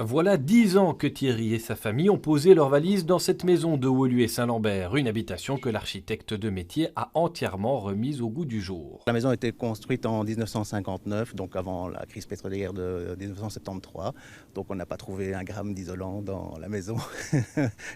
Voilà 10 ans que Thierry et sa famille ont posé leurs valises dans cette maison de Woluwe-Saint-Lambert, une habitation que l'architecte de métier a entièrement remise au goût du jour. La maison a été construite en 1959, donc avant la crise pétrolière de 1973. Donc on n'a pas trouvé un gramme d'isolant dans la maison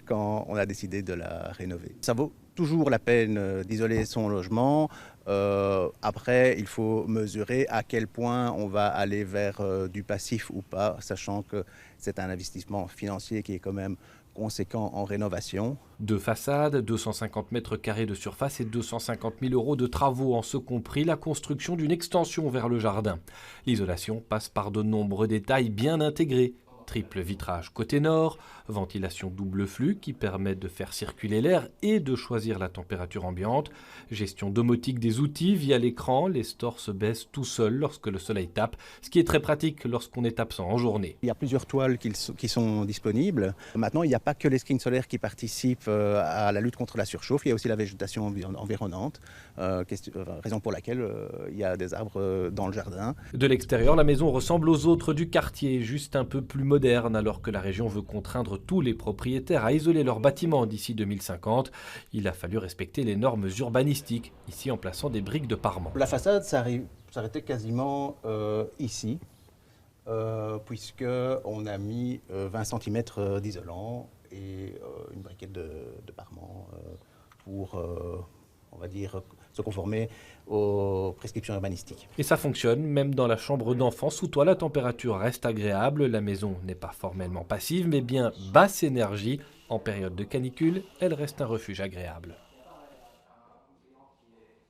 quand on a décidé de la rénover. Ça vaut toujours la peine d'isoler son logement. Après, il faut mesurer à quel point on va aller vers du passif ou pas, sachant que c'est un investissement financier qui est quand même conséquent en rénovation. Deux façades, 250 mètres carrés de surface et 250 000 € de travaux, en ce compris la construction d'une extension vers le jardin. L'isolation passe par de nombreux détails bien intégrés. Triple vitrage côté nord, ventilation double flux qui permet de faire circuler l'air et de choisir la température ambiante, gestion domotique des outils via l'écran, les stores se baissent tout seuls lorsque le soleil tape, ce qui est très pratique lorsqu'on est absent en journée. Il y a plusieurs toiles qui sont disponibles. Maintenant, il n'y a pas que les screens solaires qui participent à la lutte contre la surchauffe, il y a aussi la végétation environnante, raison pour laquelle il y a des arbres dans le jardin. De l'extérieur, la maison ressemble aux autres du quartier, juste un peu plus moderne, alors que la région veut contraindre tous les propriétaires à isoler leurs bâtiments d'ici 2050. Il a fallu respecter les normes urbanistiques, ici en plaçant des briques de parement. La façade s'arrêtait quasiment ici, puisqu'on a mis 20 cm d'isolant et une briquette de parement pour, on va dire, se conformer aux prescriptions urbanistiques. Et ça fonctionne, même dans la chambre d'enfant sous toit, la température reste agréable. La maison n'est pas formellement passive, mais bien basse énergie. En période de canicule, elle reste un refuge agréable.